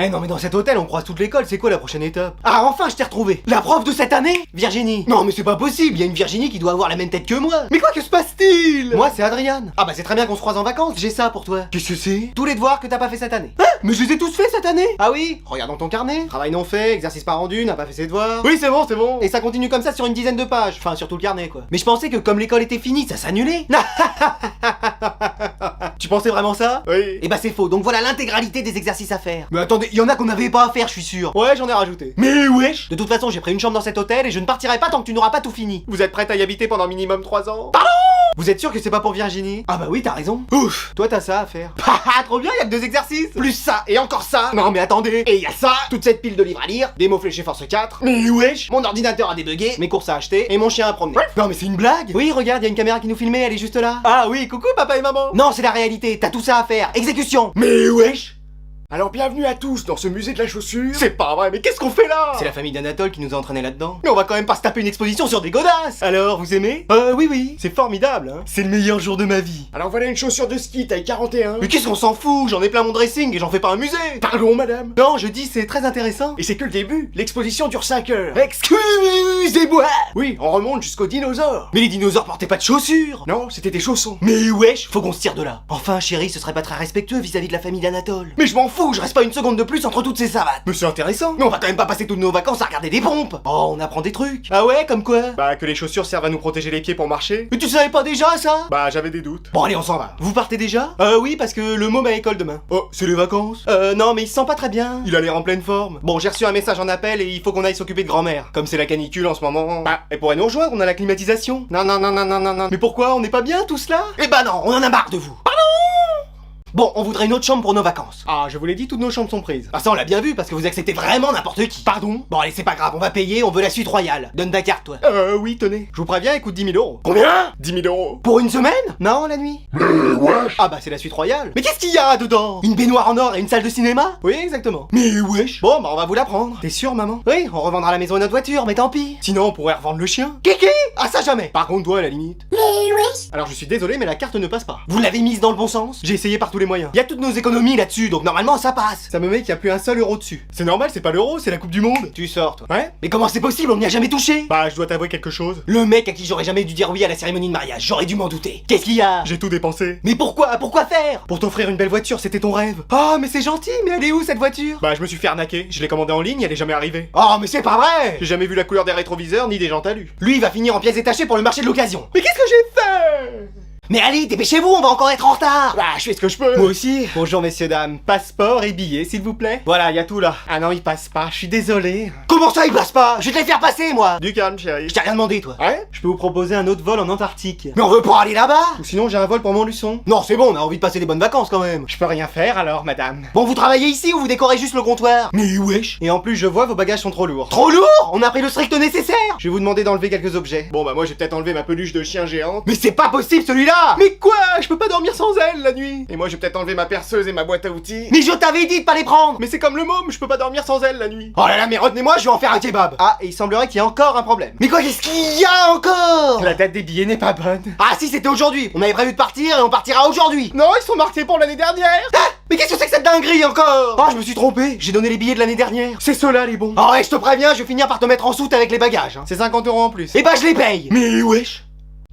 Eh non mais dans cet hôtel on croise toute l'école, c'est quoi la prochaine étape? Ah enfin je t'ai retrouvé. La prof de cette année? Virginie. Non mais c'est pas possible, il y a une Virginie qui doit avoir la même tête que moi. Mais quoi que se passe-t-il? Moi c'est Adrien. Ah bah c'est très bien qu'on se croise en vacances, j'ai ça pour toi. Qu'est-ce que c'est? Tous les devoirs que t'as pas fait cette année. Hein? Mais je les ai tous faits cette année. Ah oui? Regarde dans ton carnet. Travail non fait, exercice pas rendu, n'a pas fait ses devoirs. Oui c'est bon, c'est bon. Et ça continue comme ça sur une dizaine de pages. Enfin sur tout le carnet quoi. Mais je pensais que comme l'école était finie, ça s'annulait. Tu pensais vraiment ça? Oui. Et bah c'est faux, donc voilà l'intégralité des exercices à faire. Mais attendez, il y en a qu'on n'avait pas à faire, je suis sûr. Ouais, j'en ai rajouté. Mais wesh! De toute façon, j'ai pris une chambre dans cet hôtel et je ne partirai pas tant que tu n'auras pas tout fini. Vous êtes prête à y habiter pendant minimum 3 ans? Pardon? Vous êtes sûr que c'est pas pour Virginie? Ah bah oui, t'as raison. Ouf! Toi t'as ça à faire. Ah, trop bien, y a que 2 exercices! Plus ça, et encore ça! Non mais attendez! Et y a ça! Toute cette pile de livres à lire, des mots fléchés force 4. Mais wesh! Mon ordinateur a débugué, mes courses à acheter, et mon chien à promener. Non mais c'est une blague! Oui, regarde, y a une caméra qui nous filmait, elle est juste là. Ah oui, coucou papa et maman! Non, c'est la réalité, t'as tout ça à faire. Exécution! Mais wesh! Alors bienvenue à tous dans ce musée de la chaussure. C'est pas vrai, mais qu'est-ce qu'on fait là? C'est la famille d'Anatole qui nous a entraînés là-dedans. Mais on va quand même pas se taper une exposition sur des godasses. Alors, vous aimez? Oui, c'est formidable, hein. C'est le meilleur jour de ma vie. Alors voilà une chaussure de ski taille 41. Mais qu'est-ce qu'on s'en fout? J'en ai plein mon dressing et j'en fais pas un musée. Pardon madame. Non, je dis c'est très intéressant. Et c'est que le début, l'exposition dure 5 heures. Excusez-moi. Oui, on remonte jusqu'aux dinosaures. Mais les dinosaures portaient pas de chaussures. Non, c'était des chaussons. Mais wesh, faut qu'on se tire de là. Enfin, chérie, ce serait pas très respectueux vis-à-vis de la famille d'Anatole. Mais je m'en fous, je reste pas une seconde de plus entre toutes ces savates. Mais c'est intéressant. Mais on va quand même pas passer toutes nos vacances à regarder des pompes. Oh, on apprend des trucs. Ah ouais, comme quoi? Bah que les chaussures servent à nous protéger les pieds pour marcher. Mais tu savais pas déjà ça? Bah j'avais des doutes. Bon allez, on s'en va. Vous partez déjà? Oui, parce que le môme a école demain. Oh, c'est les vacances? Non, mais il se sent pas très bien. Il a l'air en pleine forme. Bon, j'ai reçu un message en appel et il faut qu'on aille s'occuper de grand-mère. Comme c'est la canicule en ce moment. Bah, elle pourrait nous rejoindre, on a la climatisation. Non. Mais pourquoi? On n'est pas bien tous là? Eh bah non, on en a marre de vous. Bon, on voudrait une autre chambre pour nos vacances. Ah, je vous l'ai dit, toutes nos chambres sont prises. Ah ça on l'a bien vu parce que vous acceptez vraiment n'importe qui. Pardon? Bon allez, c'est pas grave, on va payer, on veut la suite royale. Donne ta carte toi. Oui, tenez. Je vous préviens, elle coûte 10 000 euros. Combien? 10 000 euros. Pour une semaine? Non, la nuit. Mais wesh. Ah bah c'est la suite royale. Mais qu'est-ce qu'il y a dedans? Une baignoire en or et une salle de cinéma? Oui, exactement. Mais wesh. Bon bah on va vous la prendre. T'es sûr maman? Oui, on revendra la maison et notre voiture, mais tant pis. Sinon on pourrait revendre le chien. Kiki? Ah ça jamais. Par contre toi à la limite. Mais wesh. Alors je suis désolé mais la carte ne passe pas. Vous l'avez mise dans le bon sens? J'ai essayé par tous les moyens. Il y a toutes nos économies là-dessus, donc normalement ça passe. Ça me met qu'il y a plus un seul euro dessus. C'est normal, c'est pas l'euro, c'est la Coupe du Monde. Tu sors toi. Ouais? Mais comment c'est possible? On n'y a jamais touché. Bah je dois t'avouer quelque chose. Le mec à qui j'aurais jamais dû dire oui à la cérémonie de mariage, j'aurais dû m'en douter. Qu'est-ce qu'il y a? J'ai tout dépensé. Mais pourquoi? Pourquoi faire? Pour t'offrir une belle voiture, c'était ton rêve. Ah mais c'est gentil, mais elle est où cette voiture? Bah je me suis fait arnaquer, je l'ai commandée en ligne, elle est jamais arrivée. Oh mais c'est pas vrai. J'ai jamais vu la couleur des rétroviseurs ni des jantes alu. Lui il va finir en pièces détachées pour le marché de l'occasion. Mais qu'est-ce que j'ai fait? Mais allez, dépêchez-vous, on va encore être en retard. Bah je fais ce que je peux. Moi aussi. Bonjour messieurs dames, passeport et billets s'il vous plaît. Voilà, y a tout là. Ah non, il passe pas, je suis désolé. Comment ça il passe pas? Je vais te les faire passer moi. Du calme chérie. Je t'ai rien demandé toi. Ouais? Je peux vous proposer un autre vol en Antarctique. Mais on veut pas aller là-bas. Ou sinon j'ai un vol pour Montluçon. Non c'est bon, on a envie de passer des bonnes vacances quand même. Je peux rien faire alors madame. Bon vous travaillez ici ou vous décorez juste le comptoir? Mais wesh. Et en plus je vois vos bagages sont trop lourds. Trop lourds? On a pris le strict nécessaire. Je vais vous demander d'enlever quelques objets. Bon bah moi j'ai peut-être enlevé ma peluche de chien géante. Mais c'est pas possible celui-là. Mais quoi? Je peux pas dormir sans elle la nuit. Et moi j'ai peut-être enlevé ma perceuse et ma boîte à outils. Mais je t'avais dit de pas les prendre. Mais c'est comme le môme, je peux pas dormir sans elle la nuit. Oh là là mais retenez-moi, je vais en faire un kebab. Ah et il semblerait qu'il y ait encore un problème. Mais quoi qu'est-ce qu'il y a encore? La date des billets n'est pas bonne. Ah si c'était aujourd'hui, on avait prévu de partir et on partira aujourd'hui. Non ils sont marqués pour l'année dernière. Ah mais qu'est-ce que c'est que cette dinguerie encore? Oh je me suis trompé, j'ai donné les billets de l'année dernière. C'est ceux-là les bons. Oh ouais je te préviens, je vais finir par te mettre en soute avec les bagages hein. C'est 50 euros en plus. Et bah je les paye. Mais wesh.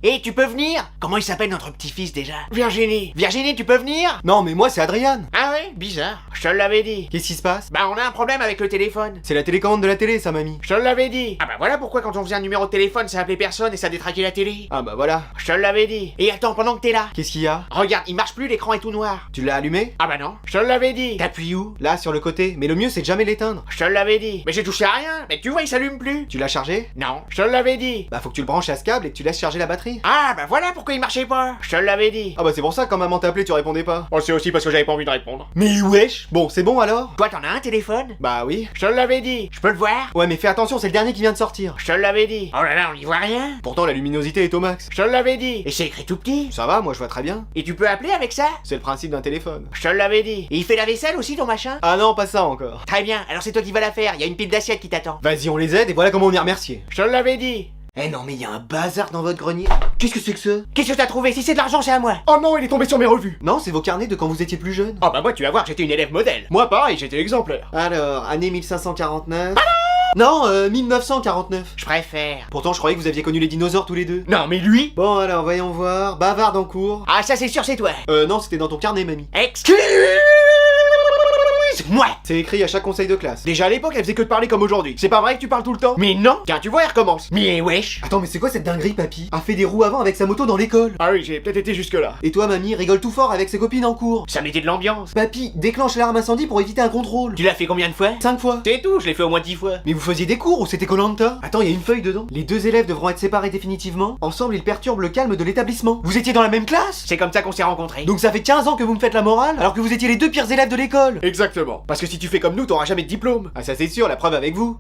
Et tu peux venir? Comment il s'appelle notre petit-fils déjà? Virginie. Virginie, tu peux venir? Non mais moi c'est Adrien. Ah ouais? Bizarre. Je te l'avais dit. Qu'est-ce qui se passe? Bah on a un problème avec le téléphone. C'est la télécommande de la télé ça mamie. Je te l'avais dit. Ah bah voilà pourquoi quand on faisait un numéro de téléphone ça appelait personne et ça détraquait la télé. Ah bah voilà. Je te l'avais dit. Et attends, pendant que t'es là. Qu'est-ce qu'il y a? Regarde, il marche plus, l'écran est tout noir. Tu l'as allumé? Ah bah non. Je te l'avais dit. T'appuies où? Là sur le côté. Mais le mieux c'est de jamais l'éteindre. Je te l'avais dit. Mais j'ai touché à rien. Mais tu vois, il s'allume plus. Tu l'as chargé? Non. Je te l'avais dit. Bah faut que tu le branches à ce câble et que tu laisses charger la batterie. Ah bah voilà pourquoi il marchait pas. Je te l'avais dit. Ah bah c'est pour ça que quand maman t'appelait tu répondais pas. Oh c'est aussi parce que j'avais pas envie de répondre. Mais wesh. Bon c'est bon alors? Toi t'en as un téléphone? Bah oui. Je te l'avais dit. Je peux le voir? Ouais mais fais attention c'est le dernier qui vient de sortir. Je te l'avais dit. Oh là là, on y voit rien. Pourtant la luminosité est au max. Je te l'avais dit. Et c'est écrit tout petit. Ça va, moi je vois très bien. Et tu peux appeler avec ça? C'est le principe d'un téléphone. Je te l'avais dit. Et il fait la vaisselle aussi ton machin? Ah non, pas ça encore. Très bien, alors c'est toi qui vas la faire, il y a une pile d'assiettes qui t'attend. Vas-y, on les aide et voilà comment on y remercier. Je te l'avais dit. Eh non mais y a un bazar dans votre grenier. Qu'est-ce que c'est que ça? Qu'est-ce que t'as trouvé? Si c'est de l'argent, c'est à moi. Oh non, il est tombé sur mes revues. Non, c'est vos carnets de quand vous étiez plus jeune. Oh bah moi, tu vas voir, j'étais une élève modèle. Moi, pareil, j'étais exemplaire. Alors, année 1549... Non, 1949. Je préfère. Pourtant, je croyais que vous aviez connu les dinosaures tous les deux. Non, mais lui... Bon alors, voyons voir. Bavarde en cours. Ah, ça c'est sûr, c'est toi. Non, c'était dans ton carnet, mamie. Moi. C'est écrit à chaque conseil de classe. Déjà à l'époque, elle faisait que de parler comme aujourd'hui. C'est pas vrai que tu parles tout le temps? Mais non. Tiens, tu vois, elle recommence. Mais wesh. Attends, mais c'est quoi cette dinguerie, papy? A fait des roues avant avec sa moto dans l'école. Ah oui, j'ai peut-être été jusque-là. Et toi, mamie, rigole tout fort avec ses copines en cours. Ça mettait de l'ambiance. Papy, déclenche l'alarme incendie pour éviter un contrôle. Tu l'as fait combien de fois? 5 fois. C'est tout, je l'ai fait au moins 10 fois. Mais vous faisiez des cours ou c'était Koh-Lanta? Attends, il y a une feuille dedans. Les deux élèves devront être séparés définitivement. Ensemble, ils perturbent le calme de l'établissement. Vous étiez dans la même classe? C'est comme ça qu'on s'est rencontrés. Donc ça fait 15 ans que vous me faites la morale, alors que vous étiez les deux pires élèves de l'école. Exactement. Parce que si tu fais comme nous, t'auras jamais de diplôme. Ah ça c'est sûr, la preuve avec vous.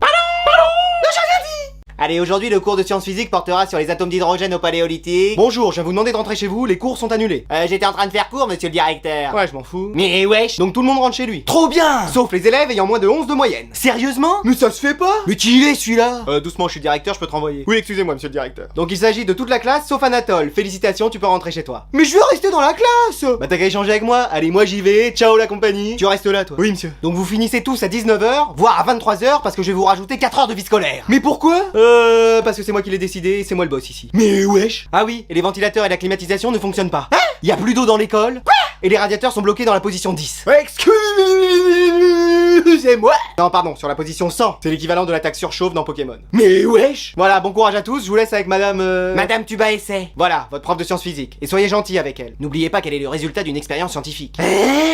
Allez, aujourd'hui, le cours de sciences physiques portera sur les atomes d'hydrogène au paléolithique. Bonjour, je viens vous demander de rentrer chez vous, les cours sont annulés. J'étais en train de faire cours, monsieur le directeur. Ouais, je m'en fous. Mais wesh. Donc tout le monde rentre chez lui. Trop bien. Sauf les élèves ayant moins de 11 de moyenne. Sérieusement? Mais ça se fait pas. Mais qui il est celui-là? Doucement, je suis directeur, je peux te renvoyer. Oui, excusez-moi, monsieur le directeur. Donc il s'agit de toute la classe sauf Anatole. Félicitations, tu peux rentrer chez toi. Mais je veux rester dans la classe. Bah t'as qu'à échanger avec moi. Allez, moi j'y vais. Ciao la compagnie. Tu restes là, toi. Oui, monsieur. Donc vous finissez tous à 19h, voire à 23h, parce que je vais vous rajouter 4 heures de vie scolaire. Mais pourquoi? Parce que c'est moi qui l'ai décidé et c'est moi le boss ici. Mais wesh. Ah oui, et les ventilateurs et la climatisation ne fonctionnent pas. Hein? Y a plus d'eau dans l'école. Quoi? Et les radiateurs sont bloqués dans la position 10. Excusez-moi. Non, pardon, sur la position 100. C'est l'équivalent de l'attaque surchauffe dans Pokémon. Mais wesh. Voilà, bon courage à tous, je vous laisse avec madame... Madame Tuba Essay. Voilà, votre prof de sciences physiques. Et soyez gentil avec elle. N'oubliez pas qu'elle est le résultat d'une expérience scientifique.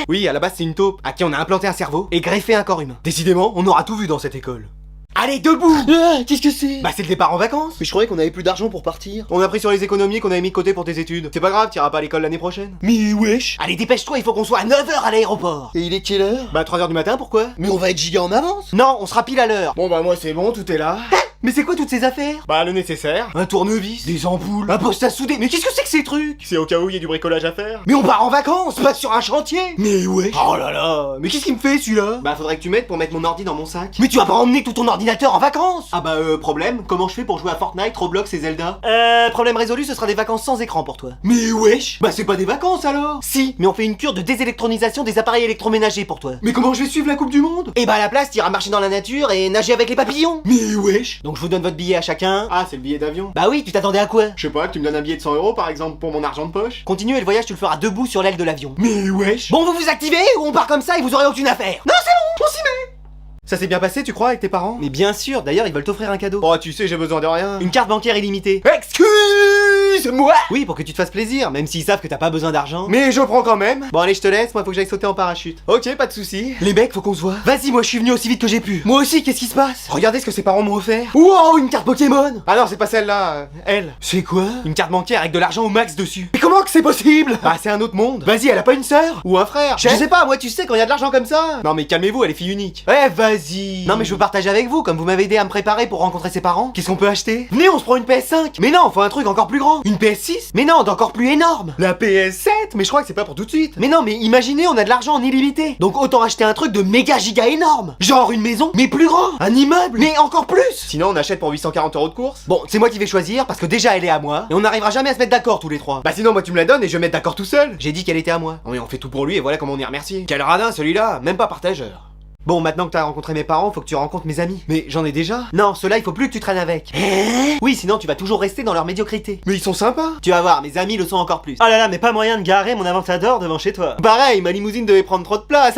Oui, à la base c'est une taupe, à qui on a implanté un cerveau et greffé un corps humain. Décidément, on aura tout vu dans cette école. Allez, debout. Qu'est-ce que c'est? Bah c'est le départ en vacances. Mais je croyais qu'on avait plus d'argent pour partir. On a pris sur les économies qu'on avait mis de côté pour tes études. C'est pas grave, t'iras pas à l'école l'année prochaine. Mais wesh. Allez, dépêche-toi, il faut qu'on soit à 9h à l'aéroport. Et il est quelle heure? Bah 3h du matin, pourquoi? Mais on va être giga en avance. Non, on sera pile à l'heure. Bon bah moi c'est bon, tout est là. Mais c'est quoi toutes ces affaires? Bah le nécessaire. Un tournevis, Des ampoules. un poste à souder. Mais qu'est-ce que c'est que ces trucs? C'est au cas où il y a du bricolage à faire. Mais on part en vacances, pas sur un chantier. Mais wesh. Oh là là, mais qu'est-ce qu'il me fait celui-là? Bah faudrait que tu m'aides pour mettre mon ordi dans mon sac. Mais tu vas pas emmener tout ton ordinateur en vacances. Ah bah problème, comment je fais pour jouer à Fortnite, Roblox et Zelda? Problème résolu, ce sera des vacances sans écran pour toi. Mais wesh. Bah c'est pas des vacances alors. Si, mais on fait une cure de désélectronisation des appareils électroménagers pour toi. Mais comment je vais suivre la Coupe du Monde? Et bah à la place, t'iras marcher dans la nature et nager avec les papillons. Mais wesh. Donc je vous donne votre billet à chacun. Ah, c'est le billet d'avion. Bah oui, tu t'attendais à quoi? Je sais pas, que tu me donnes un billet de 100 € par exemple pour mon argent de poche. Continue et le voyage tu le feras debout sur l'aile de l'avion. Mais wesh. Bon, vous vous activez ou on part comme ça et vous aurez aucune affaire? Non, c'est bon, on s'y met. Ça s'est bien passé, tu crois, avec tes parents? Mais bien sûr, d'ailleurs, ils veulent t'offrir un cadeau. Oh, tu sais, j'ai besoin de rien. Une carte bancaire illimitée. Excuse-moi. Oui, pour que tu te fasses plaisir, même s'ils savent que t'as pas besoin d'argent. Mais je prends quand même. Bon, allez, je te laisse, moi faut que j'aille sauter en parachute. Ok, pas de soucis. Les mecs, faut qu'on se voit. Vas-y, moi je suis venu aussi vite que j'ai pu. Moi aussi, qu'est-ce qui se passe? Regardez ce que ses parents m'ont offert. Wow, une carte Pokémon. Ah non, c'est pas celle-là, elle. C'est quoi? Une carte bancaire avec de l'argent au max dessus. Mais comment que c'est possible? Bah, c'est un autre monde. Vas-y, elle a pas une sœur? Ou un frère. Je sais pas, moi tu sais, quand il y a de l'argent comme ça. Non, mais calmez-vous, elle est fille unique. Eh, vas-y. Non, mais je veux partager avec vous, comme vous m'avez aidé à me préparer pour rencontrer ses parents. Qu'est-ce qu'on peut acheter? Venez, on se prend une PS5. Mais non, faut un truc encore plus grand. Une PS6? Mais non, d'encore plus énorme. La PS7? Mais je crois que c'est pas pour tout de suite. Mais non, mais imaginez, on a de l'argent en illimité. Donc autant acheter un truc de méga giga énorme. Genre une maison, mais plus grand. Un immeuble, mais encore plus. Sinon, on achète pour 840 € de course. Bon, c'est moi qui vais choisir parce que déjà elle est à moi et on n'arrivera jamais à se mettre d'accord tous les trois. Bah sinon, moi tu me la donnes et je vais mettre d'accord tout seul. J'ai dit qu'elle était à moi. Non mais on fait tout pour lui et voilà comment on y remercie. Quel radin celui-là, même pas partageur. Bon, maintenant que t'as rencontré mes parents, faut que tu rencontres mes amis. Mais j'en ai déjà. Non, ceux-là, il faut plus que tu traînes avec. Oui, sinon tu vas toujours rester dans leur médiocrité. Mais ils sont sympas. Tu vas voir, mes amis le sont encore plus. Oh là là, mais pas moyen de garer mon Aventador devant chez toi. Pareil, ma limousine devait prendre trop de place.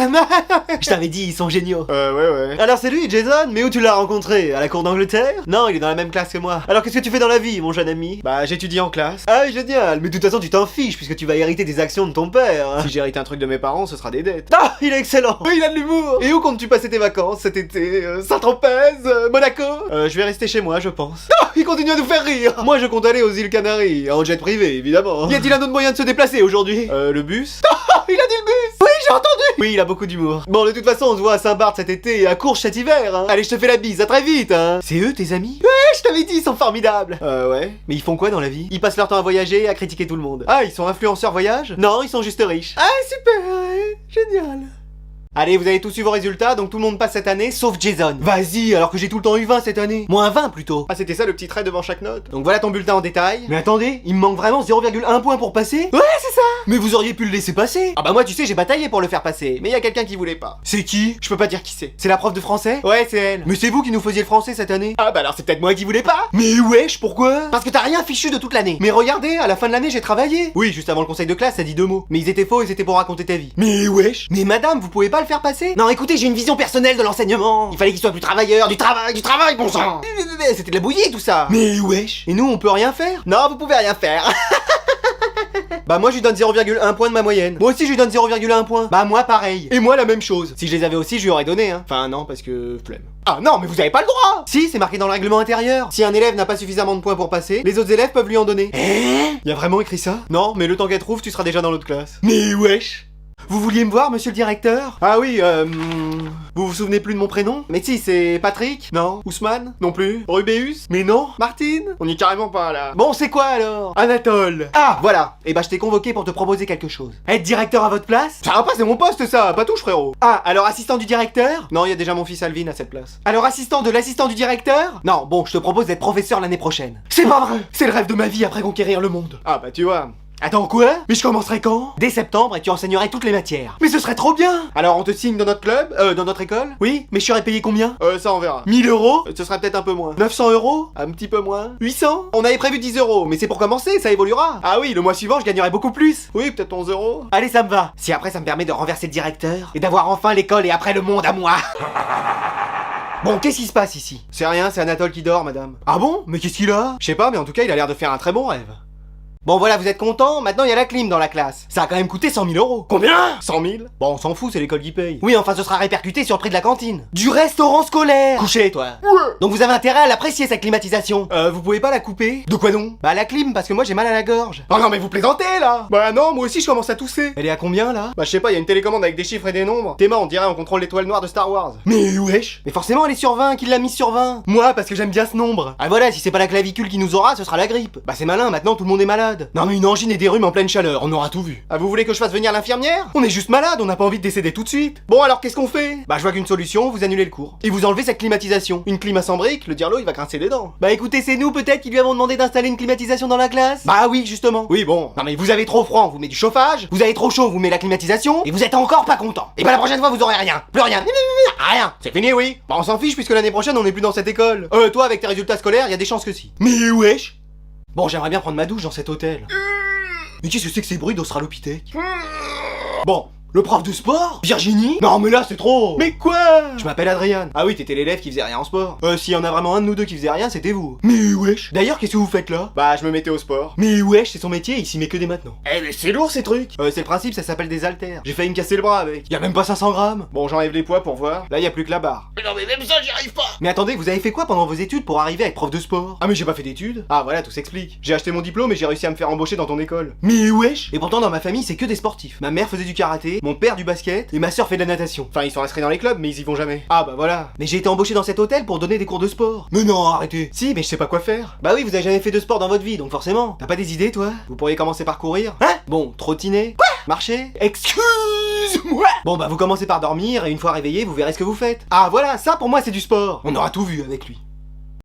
Je t'avais dit, ils sont géniaux. Ouais. Alors c'est lui, Jason, mais où tu l'as rencontré? À la cour d'Angleterre? Non, il est dans la même classe que moi. Alors qu'est-ce que tu fais dans la vie, mon jeune ami? Bah j'étudie en classe. Ah oui, génial, mais de toute façon tu t'en fiches puisque tu vas hériter des actions de ton père. Si j'hérite un truc de mes parents, ce sera des dettes. Ah, il est excellent. Oui, il a de l'humour. Et où comptes-tu passer tes vacances cet été? Saint-Tropez, Monaco? Je vais rester chez moi, je pense. Oh, il continue à nous faire rire. Moi, je compte aller aux îles Canaries, en jet privé, évidemment. Y a-t-il un autre moyen de se déplacer aujourd'hui? Le bus? Oh, il a dit le bus. Oui, j'ai entendu. Oui, il a beaucoup d'humour. Bon, de toute façon, on se voit à Saint-Barth cet été et à Courges cet hiver, hein. Allez, je te fais la bise, à très vite, hein. C'est eux, tes amis? Ouais, je t'avais dit, ils sont formidables. Ouais. Mais ils font quoi dans la vie? Ils passent leur temps à voyager et à critiquer tout le monde. Ah, ils sont influenceurs voyage? Non, ils sont juste riches. Ah, super, ouais. Génial. Allez, vous avez tous eu vos résultats, donc tout le monde passe cette année, sauf Jason. Vas-y, alors que j'ai tout le temps eu 20 cette année. Moins 20 plutôt. Ah, c'était ça le petit trait devant chaque note. Donc voilà ton bulletin en détail. Mais attendez, il me manque vraiment 0,1 point pour passer? Ouais, c'est ça. Mais vous auriez pu le laisser passer. Ah bah moi, tu sais, j'ai bataillé pour le faire passer. Mais il y a quelqu'un qui voulait pas. C'est qui? Je peux pas dire qui c'est. C'est la prof de français? Ouais, c'est elle. Mais c'est vous qui nous faisiez le français cette année. Ah bah alors c'est peut-être moi qui voulais pas. Mais wesh, pourquoi? Parce que t'as rien fichu de toute l'année. Mais regardez, à la fin de l'année, j'ai travaillé. Oui, juste avant le conseil de classe, ça dit 2 mots. Mais ils étaient faux et c'était pour raconter ta vie. Mais wesh. Mais madame, vous pouvez pas le faire passer? Non, écoutez, j'ai une vision personnelle de l'enseignement. Il fallait qu'il soit plus travailleur, du travail, bon sang. C'était de la bouillie tout ça. Mais wesh. Et nous, on peut rien faire? Non, vous pouvez rien faire. Bah moi je lui donne 0,1 point de ma moyenne. Moi aussi je lui donne 0,1 point. Bah moi pareil. Et moi la même chose. Si je les avais aussi je lui aurais donné hein. Enfin non parce que flemme. Ah non mais vous avez pas le droit. Si c'est marqué dans le règlement intérieur. Si un élève n'a pas suffisamment de points pour passer, les autres élèves peuvent lui en donner. Y a vraiment écrit ça? Non mais le temps qu'elle trouve tu seras déjà dans l'autre classe. Mais wesh. Vous vouliez me voir, monsieur le directeur? Ah oui, vous vous souvenez plus de mon prénom? Mais si, c'est Patrick? Non. Ousmane? Non plus. Rubéus? Mais non. Martine? On y est carrément pas là. Bon, c'est quoi alors? Anatole. Ah, voilà. Et bah, je t'ai convoqué pour te proposer quelque chose. Être directeur à votre place? Ça va pas, c'est mon poste ça, pas touche frérot. Ah, alors assistant du directeur? Non, il y a déjà mon fils Alvin à cette place. Alors assistant de l'assistant du directeur? Non, bon, je te propose d'être professeur l'année prochaine. C'est pas vrai! C'est le rêve de ma vie après conquérir le monde. Ah bah tu vois. Attends quoi? Mais je commencerai quand? Dès septembre et tu enseignerais toutes les matières. Mais ce serait trop bien! Alors on te signe dans notre club, dans notre école? Oui, mais je serais payé combien? Ça on verra. 1000 euros? Ce sera peut-être un peu moins. 900 euros? Un petit peu moins. 800? On avait prévu 10 euros, mais c'est pour commencer, ça évoluera. Ah oui, le mois suivant je gagnerai beaucoup plus. Oui, peut-être 11 euros. Allez, ça me va. Si après ça me permet de renverser le directeur et d'avoir enfin l'école et après le monde à moi. Bon, qu'est-ce qui se passe ici? C'est rien, c'est Anatole qui dort, madame. Ah bon? Mais qu'est-ce qu'il a? Je sais pas, mais en tout cas, il a l'air de faire un très bon rêve. Bon voilà, vous êtes contents? Maintenant il y a la clim dans la classe. Ça a quand même coûté 100 000 euros. Combien? 100 000? Bon, on s'en fout, c'est l'école qui paye. Oui, enfin ce sera répercuté sur le prix de la cantine. Du restaurant scolaire. Couchez, toi. Ouais. Donc vous avez intérêt à l'apprécier cette climatisation. Vous pouvez pas la couper? De quoi donc? Bah la clim, parce que moi j'ai mal à la gorge. Oh non mais vous plaisantez là. Bah non, moi aussi je commence à tousser. Elle est à combien là? Bah je sais pas, il y a une télécommande avec des chiffres et des nombres. Théma, on dirait on contrôle l'étoile noire de Star Wars. Mais wesh. Mais forcément elle est sur 20, qui l'a mise sur 20? Moi, parce que j'aime bien ce nombre. Ah voilà, si c'est pas la clavicule qui nous aura, ce sera la grippe. Bah c'est malin, maintenant tout le monde est malade. Non mais une angine et des rhumes en pleine chaleur, on aura tout vu. Ah vous voulez que je fasse venir l'infirmière? On est juste malade, on n'a pas envie de décéder tout de suite. Bon alors qu'est-ce qu'on fait? Bah je vois qu'une solution, vous annulez le cours. Et vous enlevez cette climatisation. Une clim à 100 briques, le dirlo il va grincer des dents. Bah écoutez, c'est nous peut-être qui lui avons demandé d'installer une climatisation dans la classe? Bah oui, justement. Oui bon. Non mais vous avez trop froid, on vous met du chauffage, vous avez trop chaud, on vous met la climatisation, et vous êtes encore pas content. Et bah la prochaine fois vous aurez rien, plus rien, rien. C'est fini oui. Bah on s'en fiche puisque l'année prochaine on n'est plus dans cette école. Toi avec tes résultats scolaires, y a des chances que si. Mais wesh. Bon, j'aimerais bien prendre ma douche dans cet hôtel. Mais qu'est-ce que c'est que ces bruits d'Australopithèque? Bon, le prof de sport? Virginie? Non mais là c'est trop. Mais quoi? Je m'appelle Adrien. Ah oui, t'étais l'élève qui faisait rien en sport. S'il y en a vraiment un de nous deux qui faisait rien, c'était vous. Mais wesh. D'ailleurs, qu'est-ce que vous faites là? Bah je me mettais au sport. Mais wesh, c'est son métier, il s'y met que des maintenant. Eh mais c'est lourd ces trucs. C'est le principe, ça s'appelle des haltères. J'ai failli me casser le bras avec. Y a même pas 500 grammes. Bon j'enlève les poids pour voir. Là y a plus que la barre. Mais non mais même ça j'y arrive pas. Mais attendez, vous avez fait quoi pendant vos études pour arriver à être prof de sport? Ah mais j'ai pas fait d'études. Ah voilà, tout s'explique. J'ai acheté mon diplôme et j'ai réussi à me faire embaucher dans ton école. Mais wesh. Et pourtant dans ma famille c'est que des sportifs. Ma mère faisait du karaté, mon père du basket et ma soeur fait de la natation. Enfin ils sont inscrits dans les clubs mais ils y vont jamais. Ah bah voilà. Mais j'ai été embauché dans cet hôtel pour donner des cours de sport. Mais non, arrêtez. Si, mais je sais pas quoi faire. Bah oui, vous avez jamais fait de sport dans votre vie, donc forcément. T'as pas des idées toi? Vous pourriez commencer par courir. Hein? Bon, trottiner. Quoi? Marcher. Excuse-moi. Bon bah vous commencez par dormir et une fois réveillé, vous verrez ce que vous faites. Ah voilà, ça pour moi c'est du sport. On aura tout vu avec lui.